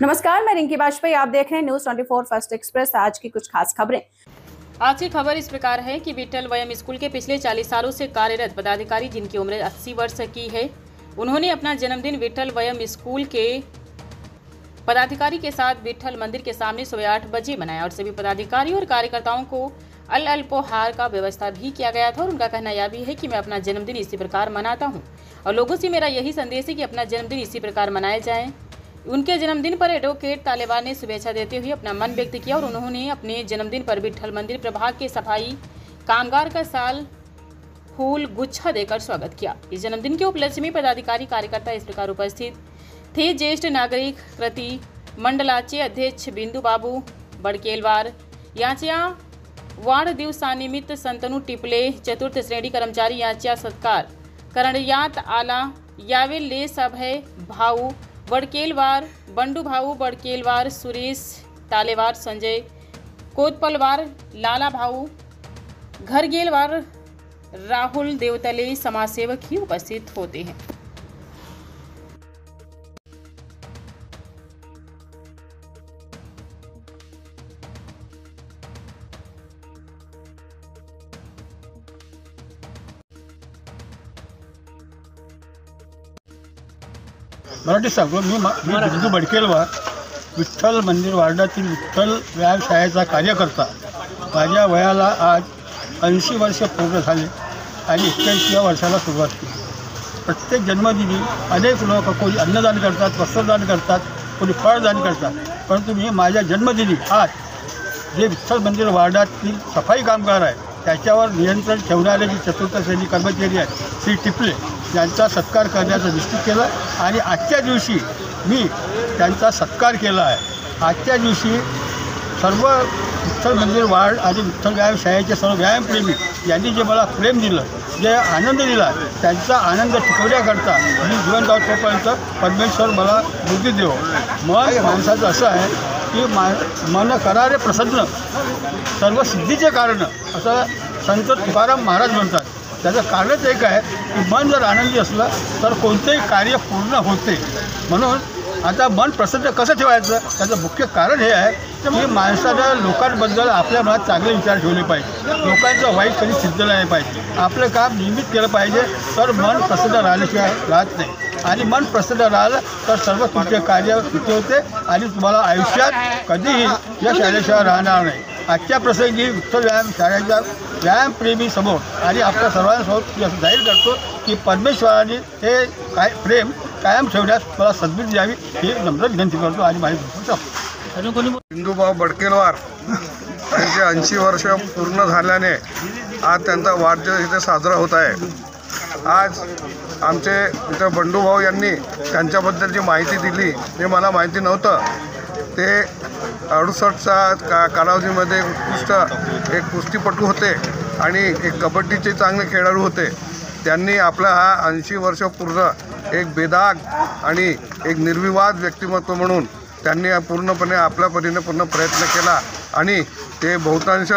नमस्कार, मैं रिंकी वाजपेयी। आप देख रहे हैं न्यूज 24 फर्स्ट एक्सप्रेस। आज की कुछ खास खबरें। आज की खबर इस प्रकार है कि विट्ठल वयम स्कूल के पिछले 40 सालों से कार्यरत पदाधिकारी जिनकी उम्र 80 वर्ष की है, उन्होंने अपना जन्मदिन विट्ठल वयम स्कूल के पदाधिकारी के साथ विट्ठल मंदिर के सामने सुबह 8 बजे मनाया और सभी पदाधिकारी और कार्यकर्ताओं को अल्पोहार का व्यवस्था भी किया गया था। और उनका कहना यह भी है कि मैं अपना जन्मदिन इसी प्रकार मनाता हूँ और लोगों से मेरा यही संदेश है कि अपना जन्मदिन इसी प्रकार मनाया जाए। उनके जन्मदिन पर एडवोकेट तालेबान ने शुभेच्छा देते हुए अपना मन व्यक्त किया और उन्होंने अपने जन्मदिन पर विट्ठल मंदिर प्रभाग के सफाई कामगार का साल फूल गुच्छा देकर स्वागत किया। इस जन्मदिन के उपलक्ष्य में पदाधिकारी कार्यकर्ता इस प्रकार उपस्थित थे। ज्येष्ठ नागरिक कृति मंडलाचे अध्यक्ष बिंदु बाबू बड़केलवार, याचिया वार्ड दिवसा निमित्त संतनु टिपले, चतुर्थ श्रेणी कर्मचारी याचिया सत्कार करणयात आला यावे ले सब है भाऊ बड़केलवार, बंडू भाऊ बड़केलवार, सुरेश तालेवार, संजय कोतपलवार, लाला भाऊ घरगेलवार, राहुल देवतले समाजसेवक ही उपस्थित होते हैं। मराठी सांगतो मी बिंदू बडकेलवार, विठ्ठल मंदिर वार्डातील विठ्ठल व्यायामशाळेचा कार्यकर्ता। माझ्या वयाला आज 80 वर्ष पूर्ण झाले आणि 81व्या वर्षाला सुरुवात केली। प्रत्येक जन्मदिनी अनेक लोक कोणी अन्नदान करतात, वस्त्रदान करतात, कोणी फळदान करतात, परंतु मी माझ्या जन्मदिनी आज जे विठ्ठल मंदिर वार्डातील सफाई कामगार आहे त्याच्यावर नियंत्रण ठेवणारे जे चतुर्थ श्रेणी कर्मचारी आहेत श्री टिपले यांचा सत्कार करण्याचा निश्चित केला आणि आजच्या दिवशी मी त्यांचा सत्कार केला आहे। आजच्या दिवशी सर्व विठ्ठल मंदिर वार्ड आणि विठ्ठल व्यायामशाळेचे सर्व व्यायामप्रेमी यांनी जे मला प्रेम दिलं, जे आनंद दिला, त्यांचा आनंद टिकवण्याकरता मी जीवन तोपर्यंत परमेश्वर मला बुद्धी देव। मन माणसाचं असं आहे की मन करारे प्रसन्न सर्व सिद्धीचे कारण असं संत तुकाराम महाराज म्हणतात। त्याचं कारणच एक आहे की मन जर आनंदी असलं तर कोणतेही कार्य पूर्ण होते। म्हणून आता मन प्रसन्न कसं ठेवायचं त्याचं मुख्य कारण हे आहे की माणसानं लोकांबद्दल आपल्या मनात चांगले विचार ठेवले पाहिजे, लोकांचं वाईट कधी चिंतन नाही पाहिजे, आपलं काम नियमित केलं पाहिजे, तर मन प्रसन्न राहिल्याशिवाय राहत नाही। आणि मन प्रसन्न राहिलं तर सर्व तुमचे कार्य सुखी होते आणि तुम्हाला आयुष्यात कधीही यश आल्याशिवाय राहणार नाही। आजच्या प्रसंगी विठ्ठल व्यायामशाळेच्या व्यायामप्रेमी समोर आणि आपल्या सर्वांसमोर मी असं जाहीर करतो की परमेश्वराने हे प्रेम कायम ठेवण्यास मला सद्बुद्धी द्यावी ही नम्र विनंती करतो आणि माझी बिंदूभाऊ बडकेलवार त्यांचे 80 वर्ष पूर्ण झाल्याने आज त्यांचा वाढदिवस इथे साजरा होत आहे। आज आमचे इथे बंडूभाऊ यांनी त्यांच्याबद्दल जी माहिती दिली ते मला माहिती नव्हतं। ते 68च्या कालावधीमध्ये उत्कृष्ट एक कुस्तीपटू होते आणि एक कबड्डीचे चांगले खेळाडू होते। त्यांनी आपला हा 80 वर्ष पूर्ण एक बेदाग आणि एक निर्विवाद व्यक्तिमत्व म्हणून त्यांनी पूर्णपणे आपल्या परीने पूर्ण प्रयत्न केला आणि ते बहुतांश